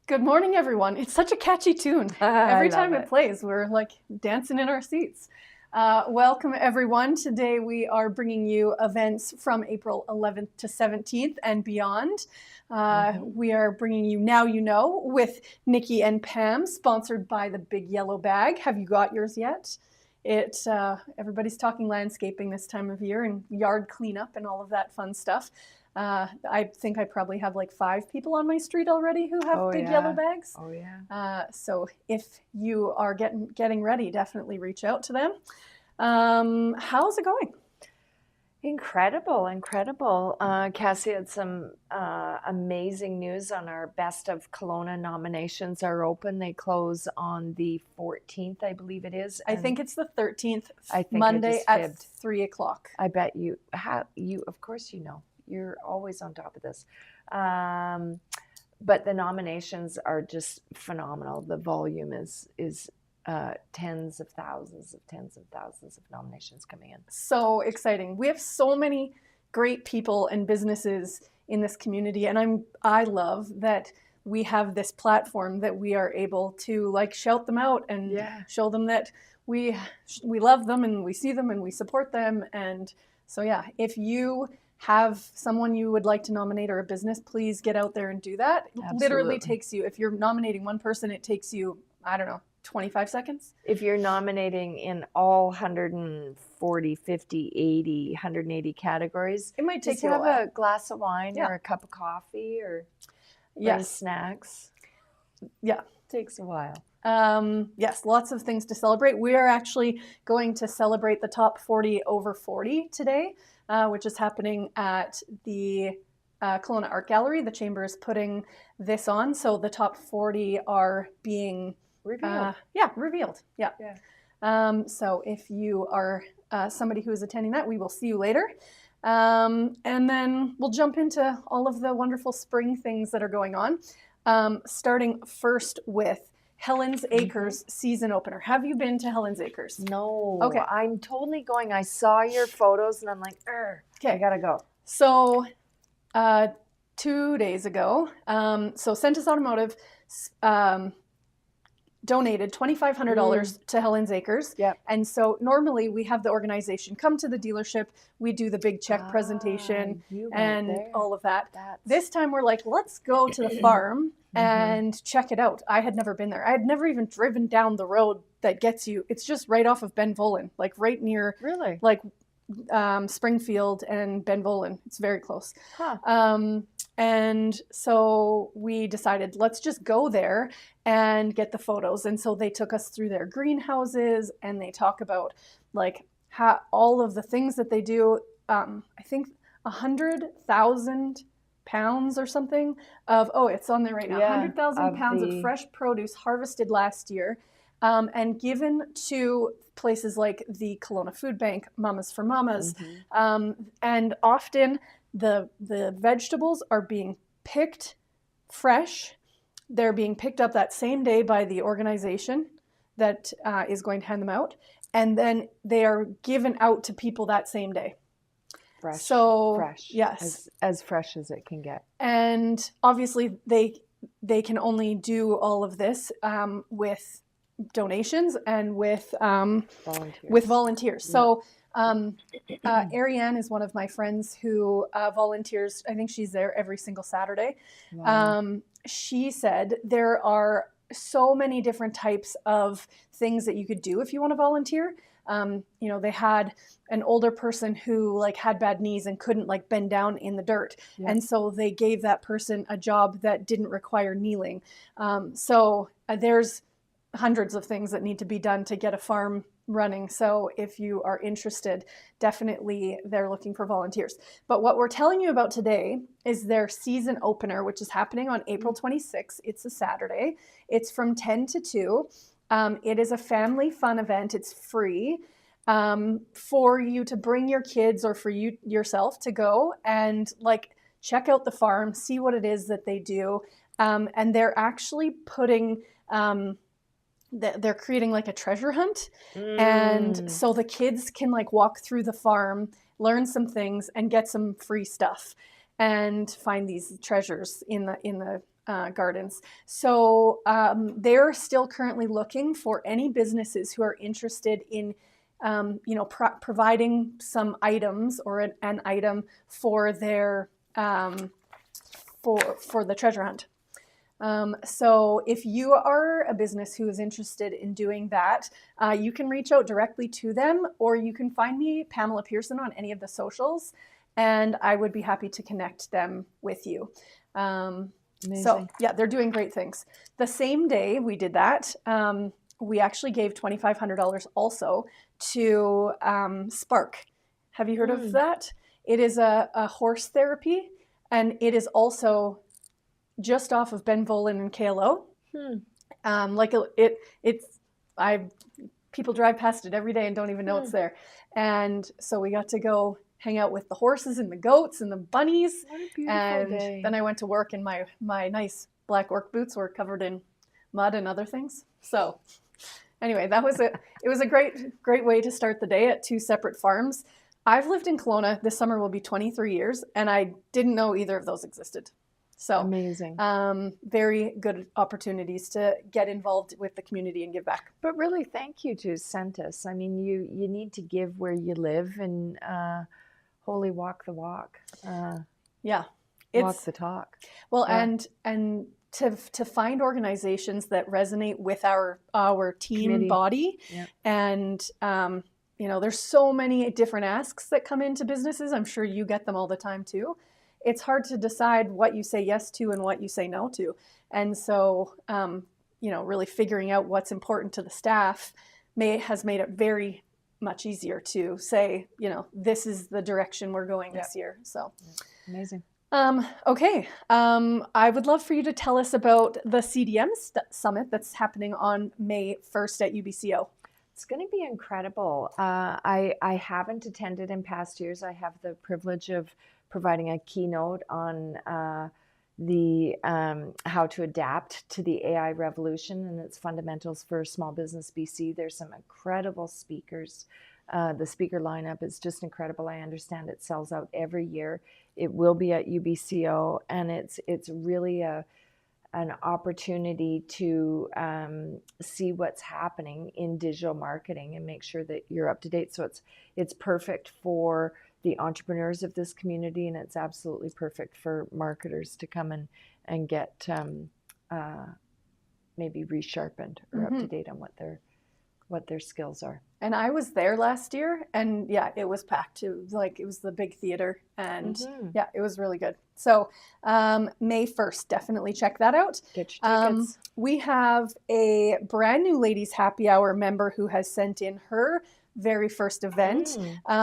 Good morning, everyone. It's such a catchy tune. Every time it plays, we're like dancing in our seats. Welcome, everyone. Today we are bringing you events from April 11th to 17th and beyond. We are bringing you Now You Know with Nikki and Pam, sponsored by the Big Yellow Bag. Have you got yours yet? Everybody's talking landscaping this time of year and yard cleanup and all of that fun stuff. I think I probably have like 5 people on my street already who have big yellow bags. Oh yeah. So if you are getting ready, definitely reach out to them. How's it going? Incredible. Cassie had some amazing news on our Best of Kelowna nominations are open. They close on the 14th, I believe it is. I think it's the 13th, I think Monday at 3 o'clock. I bet you, of course you know. You're always on top of this. But the nominations are just phenomenal. The volume is tens of thousands of nominations coming in. So exciting. We have so many great people and businesses in this community, and I love that we have this platform that we are able to like shout them out and show them that we love them and we see them and we support them. And so yeah, if you have someone you would like to nominate or a business, please get out there and do that. It literally takes you, if you're nominating one person, it takes you, I don't know, 25 seconds. If you're nominating in all 140, 50, 80, 180 categories, it might take you a have while. A glass of wine or a cup of coffee or snacks. Yeah. Takes a while. Yes, lots of things to celebrate. We are actually going to celebrate the top 40 over 40 today, which is happening at the Kelowna Art Gallery. The Chamber is putting this on, so the top 40 are being revealed. Revealed. Yeah. So if you are somebody who is attending that, we will see you later. And then we'll jump into all of the wonderful spring things that are going on, starting first with Helen's Acres season opener. Have you been to Helen's Acres? No. Okay. I'm totally going. I saw your photos and I'm like, okay, I gotta go. So 2 days ago, so Centus Automotive donated $2,500 to Helen's Acres. Yep. And so normally we have the organization come to the dealership, we do the big check presentation and all of that. This time we're like, let's go to the farm and check it out. I had never been there. I had never even driven down the road that gets you. It's just right off of Benvolin, like right near like Springfield and Benvolin. It's very close. And so we decided, let's just go there and get the photos. And so they took us through their greenhouses and they talk about like how all of the things that they do. I think 100,000 pounds or something of, it's on there right now, 100,000 pounds of fresh produce harvested last year and given to places like the Kelowna Food Bank, Mamas for Mamas. And often the vegetables are being picked fresh. They're being picked up that same day by the organization that is going to hand them out. And then they are given out to people that same day. Fresh. So, fresh. Yes. As fresh as it can get. And obviously they can only do all of this with donations and with volunteers. So Ariane is one of my friends who volunteers. I think she's there every single Saturday. Wow. She said there are so many different types of things that you could do if you want to volunteer. They had an older person who like had bad knees and couldn't like bend down in the dirt. Yeah. And so they gave that person a job that didn't require kneeling. So there's hundreds of things that need to be done to get a farm running. So if you are interested, definitely they're looking for volunteers. But what we're telling you about today is their season opener, which is happening on April 26th. It's a Saturday. It's from 10 to 2. It is a family fun event. It's free for you to bring your kids or for you yourself to go and like check out the farm, see what it is that they do. And they're actually putting they're creating like a treasure hunt. And so the kids can like walk through the farm, learn some things and get some free stuff. and find these treasures in the gardens. So they're still currently looking for any businesses who are interested in providing some items or an item for their for the treasure hunt. So if you are a business who is interested in doing that, you can reach out directly to them, or you can find me, Pamela Pearson, on any of the socials, and I would be happy to connect them with you. So yeah, they're doing great things. The same day we did that, we actually gave $2,500 also to Spark. Have you heard of that? It is a horse therapy, and it is also just off of Ben Volen and KLO. People drive past it every day and don't even know it's there. And so we got to go hang out with the horses and the goats and the bunnies. What a beautiful and day. Then I went to work, and my nice black work boots were covered in mud and other things. So anyway, it was a great way to start the day at two separate farms. I've lived in Kelowna. This summer will be 23 years, and I didn't know either of those existed. So amazing. Very good opportunities to get involved with the community and give back. But really, thank you to Centus. I mean, you need to give where you live and wholly walk the walk. Walk the talk. Well, and to find organizations that resonate with our team committee body, and there's so many different asks that come into businesses. I'm sure you get them all the time too. It's hard to decide what you say yes to and what you say no to. And so, really figuring out what's important to the staff has made it very much easier to say, this is the direction we're going this year. So amazing. Okay. I would love for you to tell us about the CDM Summit that's happening on May 1st at UBCO. It's going to be incredible. I haven't attended in past years. I have the privilege of providing a keynote on the how to adapt to the AI revolution and its fundamentals for small business BC. There's some incredible speakers. The speaker lineup is just incredible. I understand it sells out every year. It will be at UBCO, and it's really an opportunity to see what's happening in digital marketing and make sure that you're up to date. So it's perfect for the entrepreneurs of this community, and it's absolutely perfect for marketers to come and get maybe resharpened or up to date on what their skills are. And I was there last year, and it was packed. It was the big theater, and it was really good. So May 1st, definitely check that out. Get your tickets. We have a brand new ladies happy hour member who has sent in her very first event,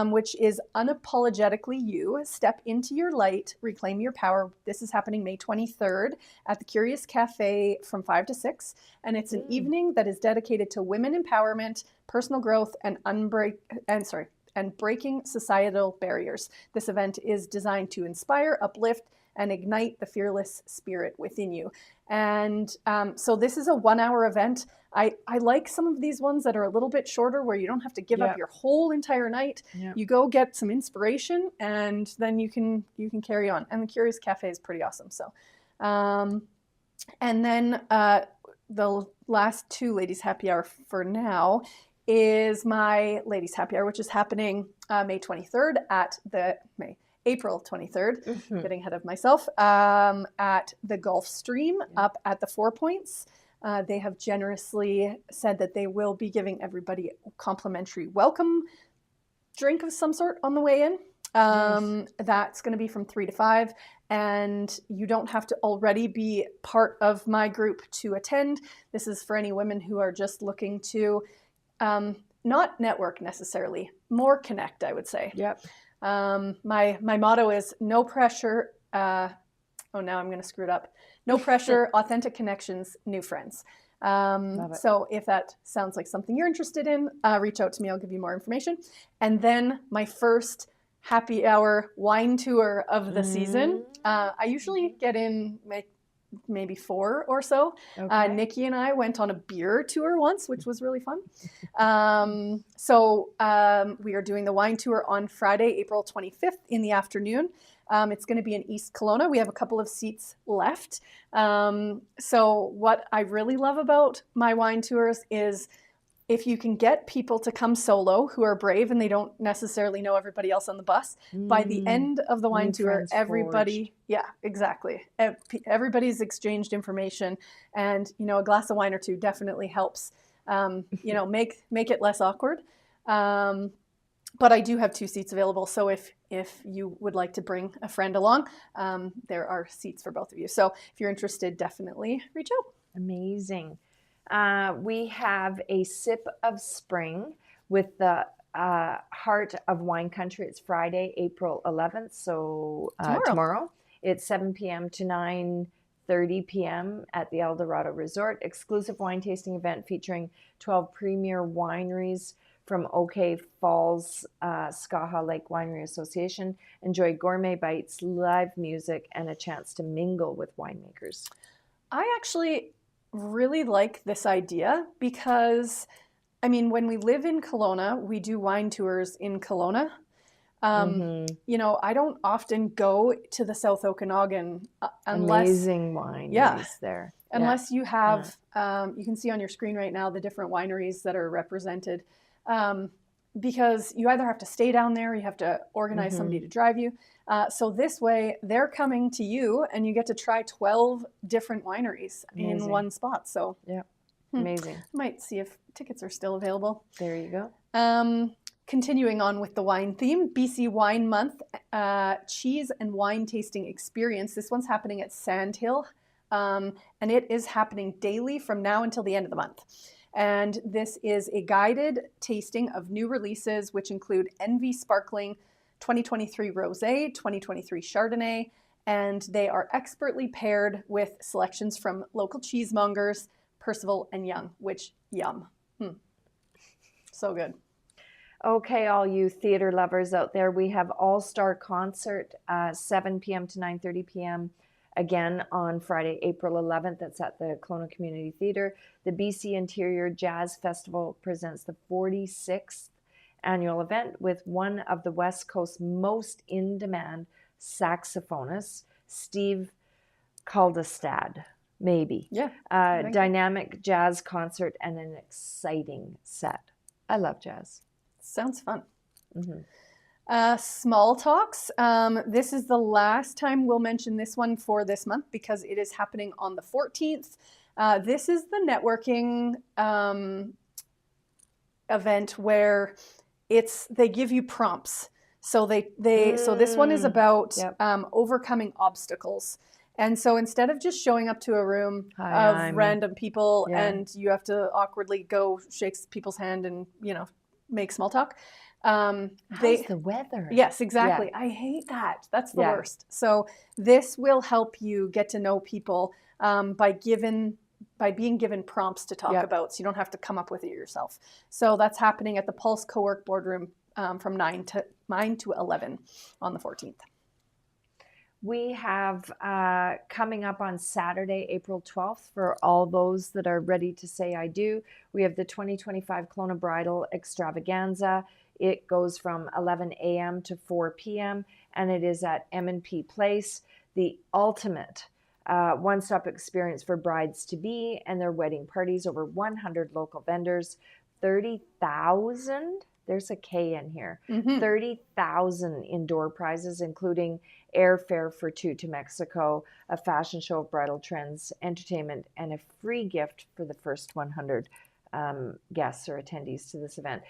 which is Unapologetically You. Step into your light, reclaim your power. This is happening May 23rd at the Curious Cafe from 5 to 6. And it's an evening that is dedicated to women empowerment, personal growth, and breaking societal barriers. This event is designed to inspire, uplift, and ignite the fearless spirit within you. And so this is a 1-hour event. I like some of these ones that are a little bit shorter, where you don't have to give up your whole entire night. You go get some inspiration, and then you can carry on. And the Curious Cafe is pretty awesome. So, and then the last two ladies happy hour for now is my ladies happy hour, which is happening May 23rd at April 23rd, getting ahead of myself, at the Gulf Stream up at the 4 Points. They have generously said that they will be giving everybody a complimentary welcome drink of some sort on the way in. That's going to be from 3 to 5, and you don't have to already be part of my group to attend. This is for any women who are just looking to not network necessarily, more connect, I would say. My motto is no pressure. Now I'm going to screw it up. No pressure, authentic connections, new friends. So if that sounds like something you're interested in, reach out to me. I'll give you more information. And then my first happy hour wine tour of the season. I usually get in maybe 4 or so. Nikki and I went on a beer tour once, which was really fun. So we are doing the wine tour on Friday, April 25th in the afternoon. It's going to be in East Kelowna. We have a couple of seats left. So what I really love about my wine tours is if you can get people to come solo who are brave and they don't necessarily know everybody else on the bus, by the end of the wine tour, everybody, yeah, exactly. Everybody's exchanged information, and, you know, a glass of wine or two definitely helps, you know, make it less awkward. But I do have 2 seats available. So if you would like to bring a friend along, there are seats for both of you. So if you're interested, definitely reach out. Amazing. We have a Sip of Spring with the Heart of Wine Country. It's Friday, April 11th. So tomorrow. It's 7 p.m. to 9:30 p.m. at the El Dorado Resort. Exclusive wine tasting event featuring 12 premier wineries from OK Falls Skaha Lake Winery Association. Enjoy gourmet bites, live music, and a chance to mingle with winemakers. I actually really like this idea because, I mean, when we live in Kelowna, we do wine tours in Kelowna. You know, I don't often go to the South Okanagan unless... Amazing wineries there. Unless you have, you can see on your screen right now the different wineries that are represented. Because you either have to stay down there, or you have to organize somebody to drive you. So this way, they're coming to you, and you get to try 12 different wineries in one spot. So amazing. Might see if tickets are still available. There you go. Continuing on with the wine theme, BC Wine Month Cheese and Wine Tasting Experience. This one's happening at Sandhill, and it is happening daily from now until the end of the month. And this is a guided tasting of new releases, which include Envy Sparkling 2023 Rosé, 2023 Chardonnay, and they are expertly paired with selections from local cheesemongers, Percival and Young, which, yum. So good. Okay, all you theater lovers out there, we have All-Star Concert, 7 p.m. to 9:30 p.m. Again on Friday, April 11th. That's at the Kelowna Community Theatre. The BC Interior Jazz Festival presents the 46th annual event with one of the West Coast's most in-demand saxophonists, Steve Kaldestad. Maybe. Yeah. Dynamic jazz concert and an exciting set. I love jazz. Sounds fun. Small Talks. This is the last time we'll mention this one for this month because it is happening on the 14th. This is the networking event where they give you prompts. So so this one is about overcoming obstacles. And so instead of just showing up to a room of random people and you have to awkwardly go shake people's hand and, you know, make small talk. How's the weather? Yes, exactly. Yeah. I hate that. That's the worst. So this will help you get to know people by being given prompts to talk about, so you don't have to come up with it yourself. So that's happening at the Pulse Co-work Boardroom from 9 to 11 on the 14th. We have coming up on Saturday, April 12th, for all those that are ready to say I do, we have the 2025 Kelowna Bridal Extravaganza. It goes from 11 a.m. to 4 p.m. and it is at M&P Place, the ultimate one-stop experience for brides-to-be and their wedding parties. Over 100 local vendors, 30,000, there's a K in here, 30,000 indoor prizes, including airfare for 2 to Mexico, a fashion show of bridal trends, entertainment, and a free gift for the first 100 guests or attendees to this event.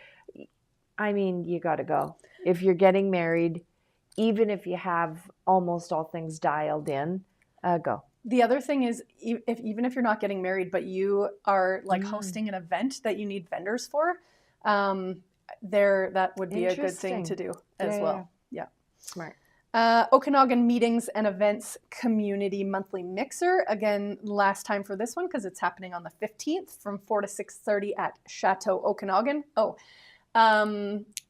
I mean, you got to go. If you're getting married, even if you have almost all things dialed in, go. The other thing is, even if you're not getting married, but you are like hosting an event that you need vendors for, that would be a good thing to do as well. Yeah. Smart. Okanagan Meetings and Events Community Monthly Mixer. Again, last time for this one because it's happening on the 15th from 4 to 6:30 at Chateau Okanagan.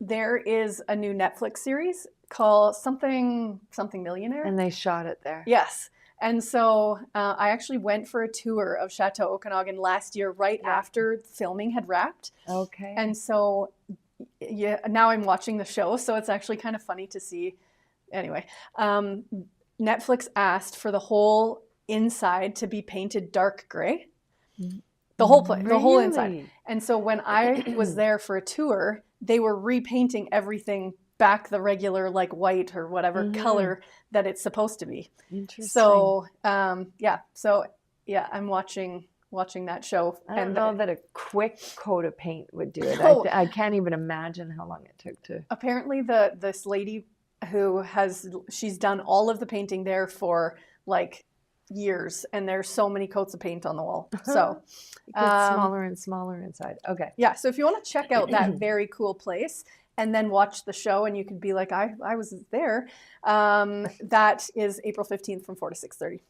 There is a new Netflix series called Something Millionaire. And they shot it there. Yes. And so I actually went for a tour of Chateau Okanagan last year right after filming had wrapped. Okay. And so now I'm watching the show, so it's actually kind of funny to see anyway, Netflix asked for the whole inside to be painted dark gray. The whole place, the whole inside. And so when I was there for a tour, they were repainting everything back the regular like white or whatever color that it's supposed to be. Interesting. So I'm watching that show. I don't know that a quick coat of paint would do it. No. I can't even imagine how long it took to. Apparently this lady she's done all of the painting there for like years, and there's so many coats of paint on the wall. So it gets smaller and smaller inside. Okay. Yeah. So if you want to check out that very cool place and then watch the show, and you could be like, I was there. That is April 15th from 4 to 6:30.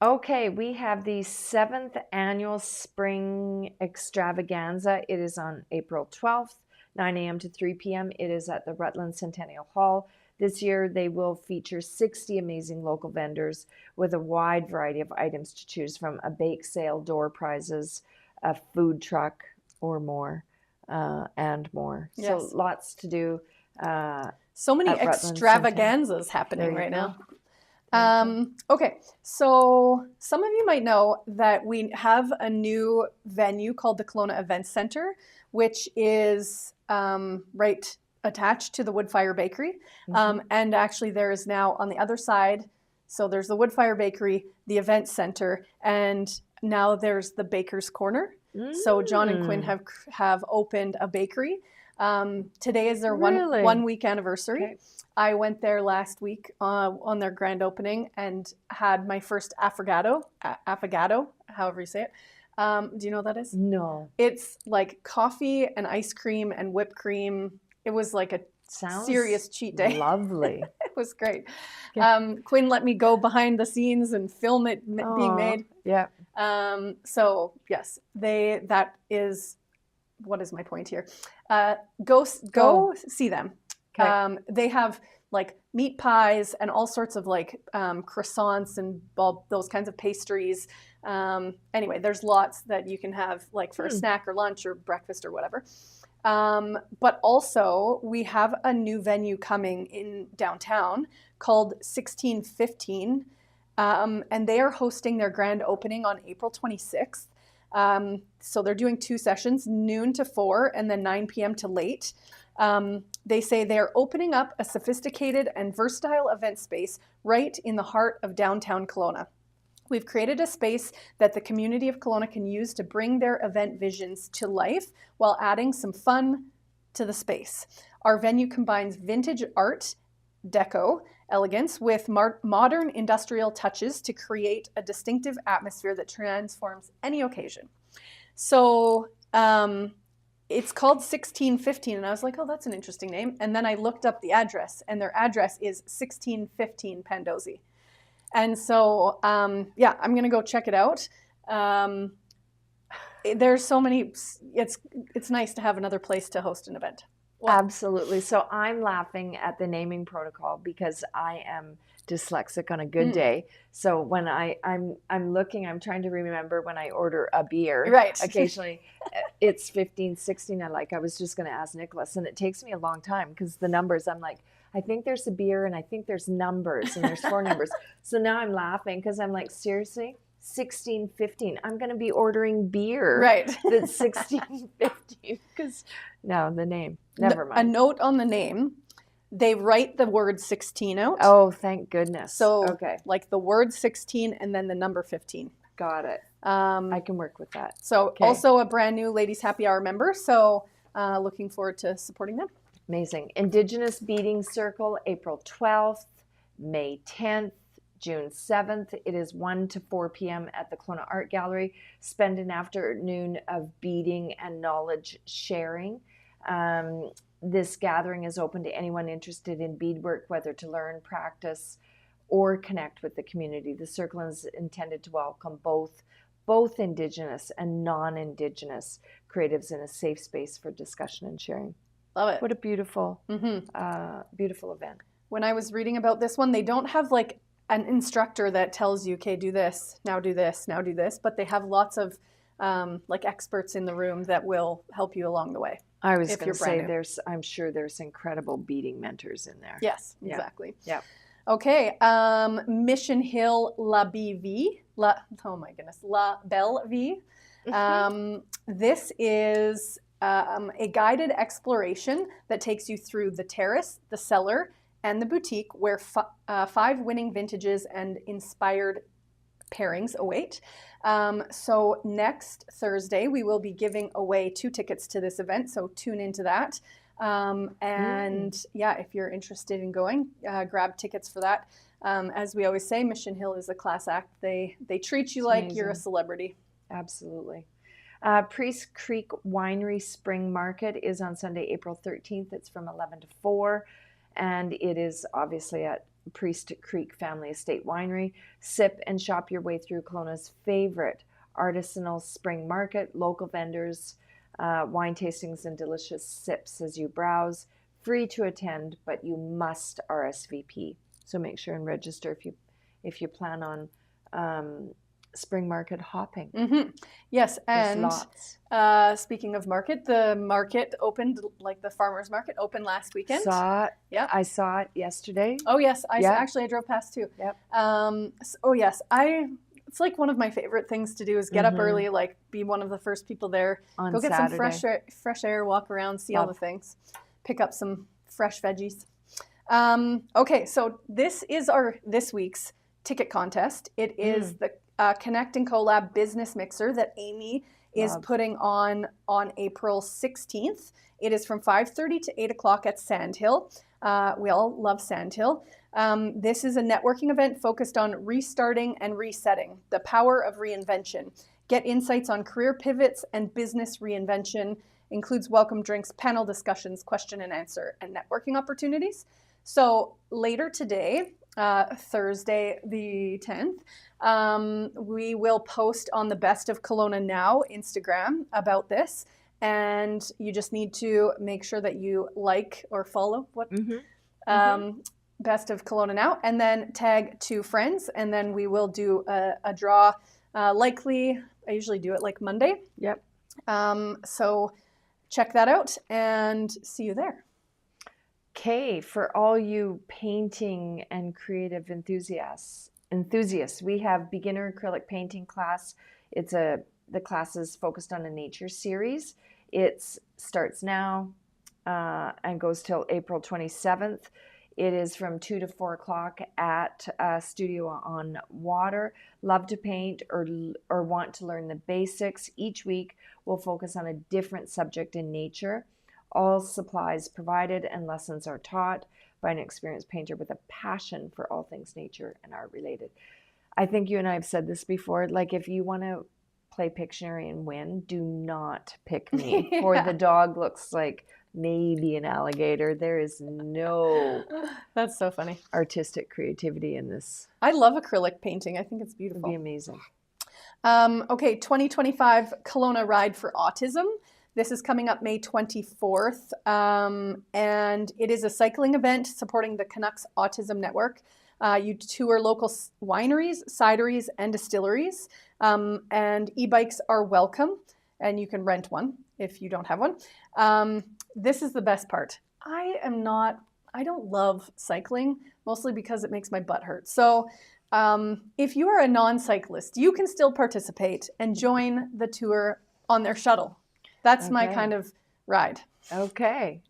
Okay, we have the 7th annual Spring Extravaganza. It is on April 12th, 9 a.m. to 3 p.m. It is at the Rutland Centennial Hall. This year, they will feature 60 amazing local vendors with a wide variety of items to choose from: a bake sale, door prizes, a food truck, or more, and more. Yes. So lots to do. So many extravaganzas happening right now. Okay, so some of you might know that we have a new venue called the Kelowna Events Center, which is right attached to the Woodfire Bakery. And actually there is now on the other side, so there's the Woodfire Bakery, the Events Center, and now there's the Baker's Corner. So John and Quinn have opened a bakery. Today is their one week anniversary. Okay. I went there last week on their grand opening and had my first affogato, however you say it. Do you know what that is? No. It's like coffee and ice cream and whipped cream. It was like a serious cheat day. Lovely. It was great. Quinn let me go behind the scenes and film it being made. Yeah. So yes, that is, what is my point here? Go see them. Okay. They have like meat pies and all sorts of like croissants and those kinds of pastries. Anyway, there's lots that you can have like for a snack or lunch or breakfast or whatever. But also we have a new venue coming in downtown called 1615. And they are hosting their grand opening on April 26th. So they're doing 2 sessions, noon to 4 and then 9 p.m. to late. They say they're opening up a sophisticated and versatile event space right in the heart of downtown Kelowna. We've created a space that the community of Kelowna can use to bring their event visions to life while adding some fun to the space. Our venue combines vintage art, deco, elegance with modern industrial touches to create a distinctive atmosphere that transforms any occasion. So it's called 1615, and I was like, oh, that's an interesting name. And then I looked up the address, and their address is 1615 Pandosy. And so, I'm going to go check it out. There's so many, it's nice to have another place to host an event. Well, absolutely. So I'm laughing at the naming protocol because I am dyslexic on a good day. So when I'm looking, I'm trying to remember when I order a beer. Right. Occasionally it's 15, 16. I was just going to ask Nicholas, and it takes me a long time because the numbers, I'm like, I think there's a beer and I think there's numbers and there's 4 numbers. So now I'm laughing because I'm like, seriously? 1615. I'm going to be ordering beer. Right. That's 1615 because the name. Never mind. A note on the name. They write the word 16 out. Oh, thank goodness. So okay. Like the word 16 and then the number 15. Got it. I can work with that. So also a brand new Ladies Happy Hour member. So looking forward to supporting them. Amazing. Indigenous Beading Circle, April 12th, May 10th, June 7th. It is 1 to 4 p.m. at the Kelowna Art Gallery. Spend an afternoon of beading and knowledge sharing. This gathering is open to anyone interested in beadwork, whether to learn, practice, or connect with the community. The circle is intended to welcome both Indigenous and non-Indigenous creatives in a safe space for discussion and sharing. Love it. What a beautiful, beautiful event. When I was reading about this one, they don't have like an instructor that tells you, okay, do this, now do this, but they have lots of like experts in the room that will help you along the way. I was if going you're to say brand new. I'm sure there's incredible beating mentors in there. Yes, Yeah. exactly. Yeah. Okay, Mission Hill La BV, oh my goodness, La Belle V. This is a guided exploration that takes you through the terrace, the cellar, and the boutique, where 5 winning vintages and inspired pairings await. So next Thursday, we will be giving away 2 tickets to this event, so tune into that. Yeah, if you're interested in going, grab tickets for that. As we always say, Mission Hill is a class act. They treat you like you're a celebrity. Absolutely. Priest Creek Winery Spring Market is on Sunday, April 13th. It's from 11 to 4, and it is obviously at Priest Creek Family Estate Winery. Sip and shop your way through Kelowna's favorite artisanal spring market, local vendors, wine tastings, and delicious sips as you browse. Free to attend, but you must RSVP. So make sure and register if you plan on spring market hopping. Mm-hmm. Yes, and lots. Speaking of market, the market opened, like the farmers market opened last weekend. Saw it. Yep. I saw it yesterday. Oh yes, I drove past too. Yep. Oh yes, it's like one of my favorite things to do is get up early, like be one of the first people there, on go get Saturday. some fresh air, walk around, see all the things, pick up some fresh veggies. Okay, so this is this week's ticket contest. It is the Connect and Collab Business Mixer that Amy is putting on April 16th. It is from 5:30 to 8 o'clock at Sandhill. We all love Sandhill. This is a networking event focused on restarting and resetting, the power of reinvention. Get insights on career pivots and business reinvention. Includes welcome drinks, panel discussions, question and answer, and networking opportunities. So later today, Thursday the 10th, we will post on the Best of Kelowna Now Instagram about this. And you just need to make sure that you like or follow Best of Kelowna Now, and then tag 2 friends, and then we will do a draw. Likely, I usually do it like Monday. Yep. So check that out and see you there. Okay, for all you painting and creative enthusiasts, we have beginner acrylic painting class. The class is focused on a nature series. It starts now and goes till April 27th. It is from 2 to 4 o'clock at Studio on Water. Love to paint or want to learn the basics. Each week we'll focus on a different subject in nature. All supplies provided and lessons are taught by an experienced painter with a passion for all things nature and art related. I think you and I have said this before, like if you want to play Pictionary and win, do not pick me. For the dog looks like maybe an alligator. There is no That's so funny. Artistic creativity in this. I love acrylic painting. I think it's beautiful. It'd be amazing. Okay, 2025 Kelowna Ride for Autism. This is coming up May 24th, and it is a cycling event supporting the Canucks Autism Network. You tour local wineries, cideries, and distilleries, and e-bikes are welcome, and you can rent one if you don't have one. This is the best part. I don't love cycling, mostly because it makes my butt hurt. So if you are a non-cyclist, you can still participate and join the tour on their shuttle. That's my kind of ride. Okay.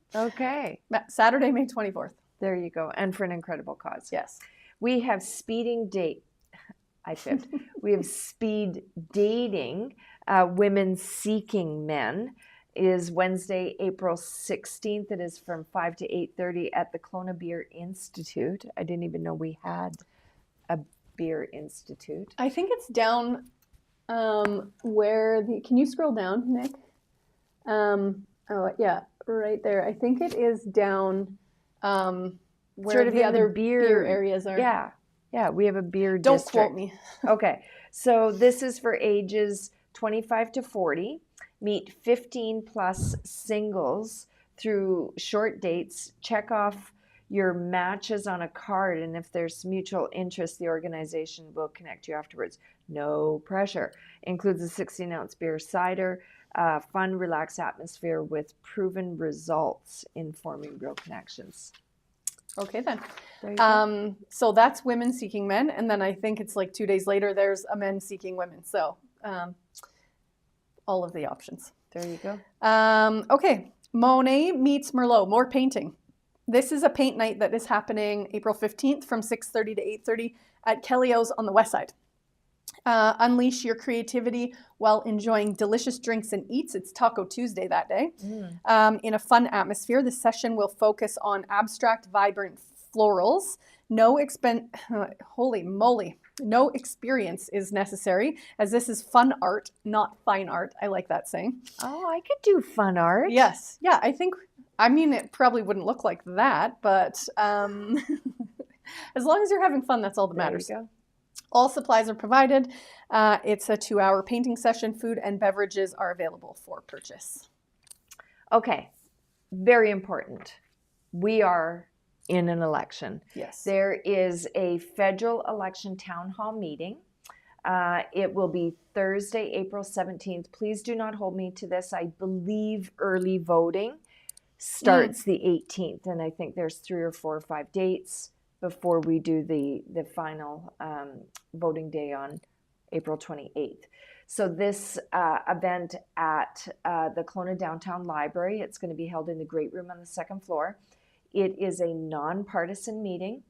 Saturday, May 24th. There you go. And for an incredible cause. Yes. We have we have speed dating, women seeking men, is Wednesday, April 16th. It is from 5 to 8:30 at the Kelowna Beer Institute. I didn't even know we had a beer institute. I think it's down can you scroll down, Nick? Oh yeah, right there. I think it is down where sort of the other beer areas are. Yeah, we have a beer Don't district. quote me. Okay, so this is for ages 25 to 40. Meet 15 plus singles through short dates. Check off your matches on a card, and if there's mutual interest, the organization will connect you afterwards. No pressure. Includes a 16-ounce beer cider. fun, relaxed atmosphere with proven results in forming real connections. Okay, then. There you go. So that's women seeking men. And then I think it's like 2 days later, there's a men seeking women. So all of the options. There you go. Okay. Monet meets Merlot, more painting. This is a paint night that is happening April 15th from 6:30 to 8:30 at Kelly-O's on the west side. Unleash your creativity while enjoying delicious drinks and eats. It's Taco Tuesday that day. In a fun atmosphere, the session will focus on abstract, vibrant florals. Holy moly, no experience is necessary, as this is fun art, not fine art. I like that saying. Oh, I could do fun art. Yes. Yeah, I mean, it probably wouldn't look like that, but as long as you're having fun, that's all that matters. There you go. All supplies are provided. It's a 2-hour painting session. Food and beverages are available for purchase. Okay, very important. We are in an election. Yes. There is a federal election town hall meeting. It will be Thursday, April 17th. Please do not hold me to this. I believe early voting starts the 18th, and I think there's 3 or 4 or 5 dates before we do the final voting day on April 28th. So this event at the Kelowna Downtown Library, it's going to be held in the Great Room on the 2nd floor. It is a nonpartisan meeting.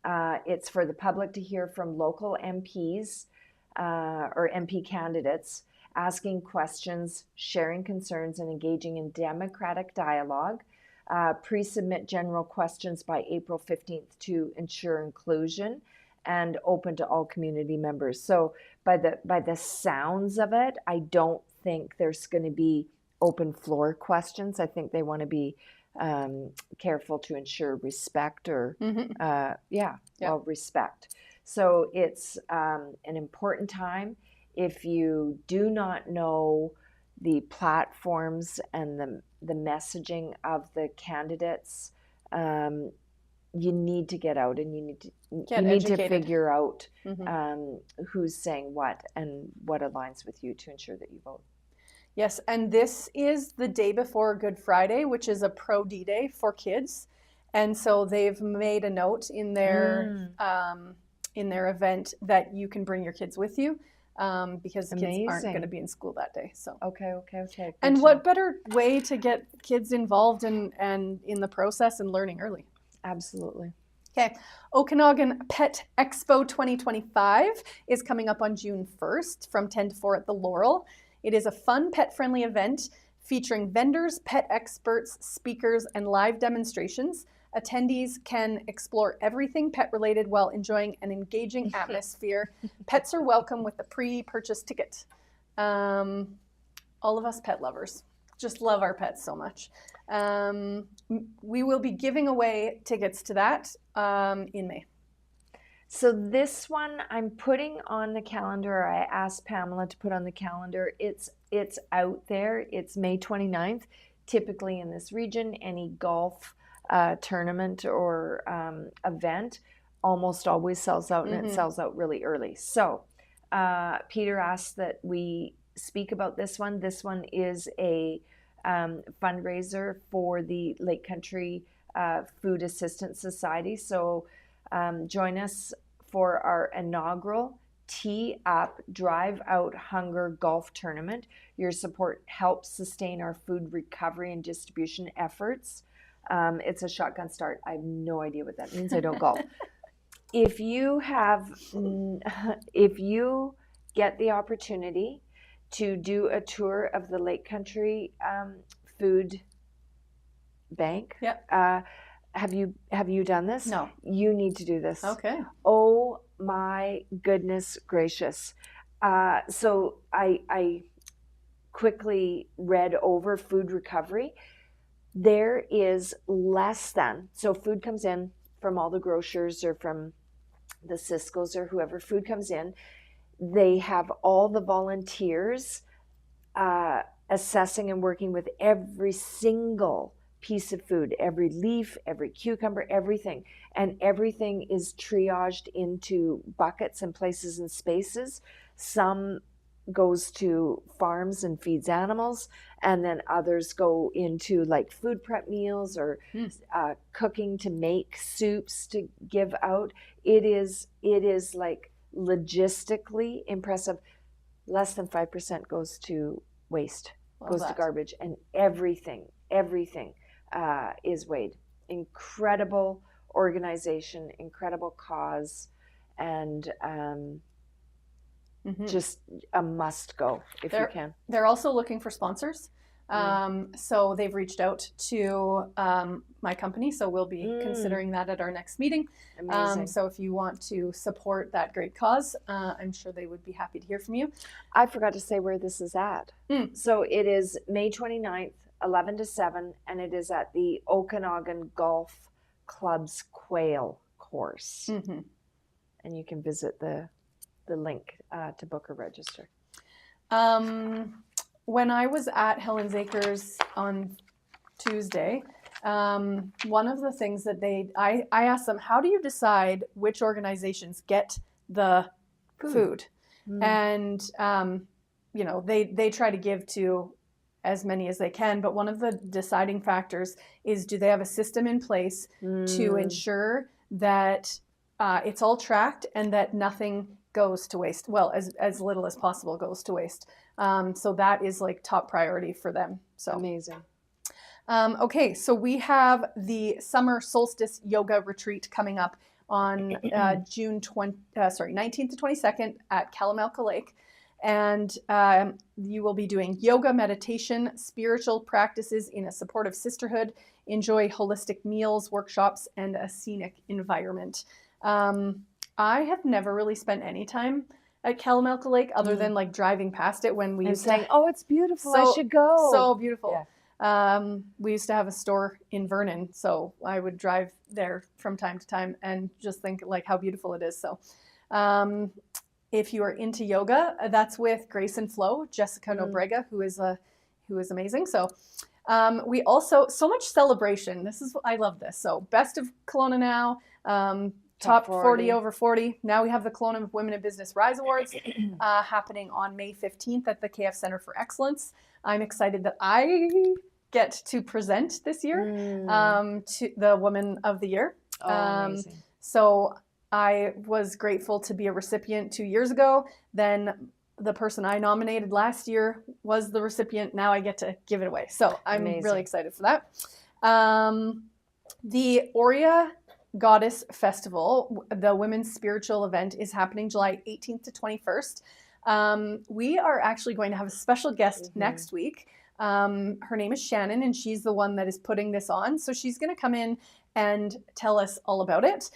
It's for the public to hear from local MPs or MP candidates, asking questions, sharing concerns, and engaging in democratic dialogue. Pre-submit general questions by April 15th to ensure inclusion, and open to all community members. So by the sounds of it, I don't think there's going to be open floor questions. I think they want to be careful to ensure respect or respect. So it's an important time. If you do not know the platforms and the messaging of the candidates, you need to get out and you need to figure out who's saying what and what aligns with you to ensure that you vote. Yes, and this is the day before Good Friday, which is a pro D-Day for kids, and so they've made a note in their event that you can bring your kids with you. Because the kids aren't going to be in school that day. So okay. And what better way to get kids involved and in the process and learning early? Absolutely. Okay. Okanagan Pet Expo 2025 is coming up on June 1st from 10 to 4 at the Laurel. It is a fun, pet-friendly event featuring vendors, pet experts, speakers, and live demonstrations. Attendees can explore everything pet-related while enjoying an engaging atmosphere. Pets are welcome with a pre-purchase ticket. All of us pet lovers just love our pets so much. We will be giving away tickets to that in May. So this one I'm putting on the calendar. I asked Pamela to put on the calendar. It's out there. It's May 29th. Typically in this region, any golf tournament or event almost always sells out, and it sells out really early. So Peter asked that we speak about this one. This one is a fundraiser for the Lake Country Food Assistance Society. So join us for our inaugural Tee Up Drive Out Hunger Golf Tournament. Your support helps sustain our food recovery and distribution efforts. It's a shotgun start. I have no idea what that means. I don't golf. If you get the opportunity to do a tour of the Lake Country Food Bank, have you done this? No. You need to do this. Okay. Oh my goodness gracious! So I quickly read over food recovery. There is less than, so food comes in from all the grocers or from the Cisco's or whoever, food comes in. They have all the volunteers assessing and working with every single piece of food, every leaf, every cucumber, everything. And everything is triaged into buckets and places and spaces. Some goes to farms and feeds animals, and then others go into like food prep meals or cooking to make soups to give out. It is like logistically impressive. Less than 5% goes to waste, goes to garbage, and everything is weighed. Incredible organization, incredible cause, and just a must go if you can. They're also looking for sponsors. So they've reached out to my company, so we'll be considering that at our next meeting. So if you want to support that great cause, I'm sure they would be happy to hear from you. I forgot to say where this is at. So it is May 29th, 11 to 7, and it is at the Okanagan Golf Club's Quail Course. And you can visit the link to book or register. When I was at Helen's Acres on Tuesday, one of the things that I asked them, how do you decide which organizations get the food? And, you know, they try to give to as many as they can, but one of the deciding factors is, do they have a system in place to ensure that it's all tracked and that nothing goes to waste? Well, as little as possible goes to waste. So that is like top priority for them. So amazing. Okay, so we have the summer solstice yoga retreat coming up on June 19th to 22nd at Kalamalka Lake. And you will be doing yoga, meditation, spiritual practices in a supportive sisterhood, enjoy holistic meals, workshops, and a scenic environment. I have never really spent any time at Kalamalka Lake other than like driving past it when we used saying, oh, it's beautiful, I should go. So beautiful. Yeah. We used to have a store in Vernon, so I would drive there from time to time and just think like how beautiful it is. So if you are into yoga, that's with Grace and Flow, Jessica Nobrega, who is amazing. So we also, so much celebration. I love this. So Best of Kelowna Now, Top 40 over 40. Now we have the Kelowna Women in Business Rise Awards happening on May 15th at the KF Center for Excellence. I'm excited that I get to present this year to the Woman of the Year. Amazing. So I was grateful to be a recipient 2 years ago. Then the person I nominated last year was the recipient. Now I get to give it away. So I'm really excited for that. The Aurea Goddess Festival, the women's spiritual event, is happening July 18th to 21st. We are actually going to have a special guest next week. Her name is Shannon, and she's the one that is putting this on. So she's going to come in and tell us all about it.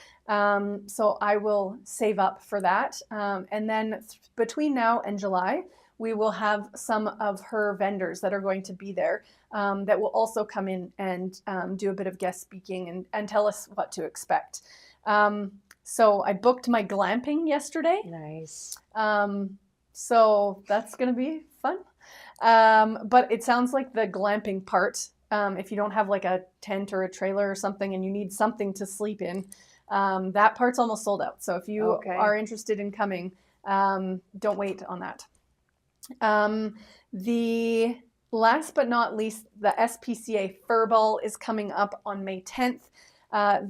So I will save up for that. And then between now and July, we will have some of her vendors that are going to be there that will also come in and do a bit of guest speaking and tell us what to expect. So I booked my glamping yesterday. Nice. So that's going to be fun. But it sounds like the glamping part, if you don't have like a tent or a trailer or something and you need something to sleep in, that part's almost sold out. So if you are interested in coming, don't wait on that. The last but not least, the SPCA Fur Ball is coming up on May 10th.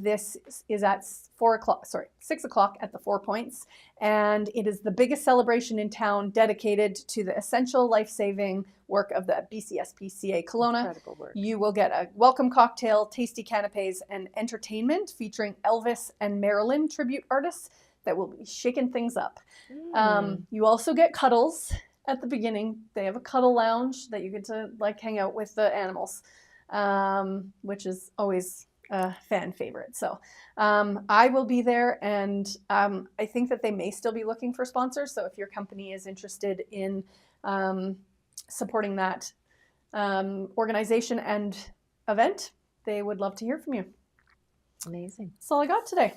This is at 6 o'clock at the 4 Points. And it is the biggest celebration in town dedicated to the essential life-saving work of the BCSPCA Kelowna. Incredible work. You will get a welcome cocktail, tasty canapes, and entertainment featuring Elvis and Marilyn tribute artists that will be shaking things up. You also get cuddles at the beginning. They have a cuddle lounge that you get to like hang out with the animals, which is always a fan favorite. So I will be there, and I think that they may still be looking for sponsors. So if your company is interested in supporting that organization and event, they would love to hear from you. Amazing. That's all I got today.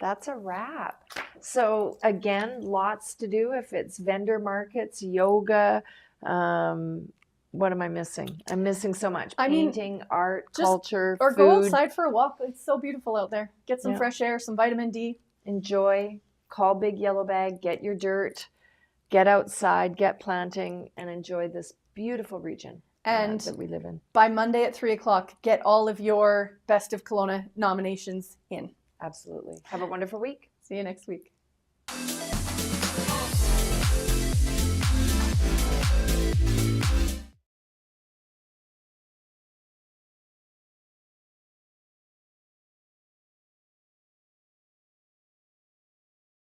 That's a wrap. So again, lots to do. If it's vendor markets, yoga, what am I missing? I'm missing so much. Painting, art, culture, or food. Go outside for a walk. It's so beautiful out there. Get some fresh air, some vitamin D. Enjoy. Call Big Yellow Bag. Get your dirt. get outside, get planting, and enjoy this beautiful region And that we live in. By Monday at 3:00, get all of your Best of Kelowna nominations in. Absolutely. Have a wonderful week. See you next week.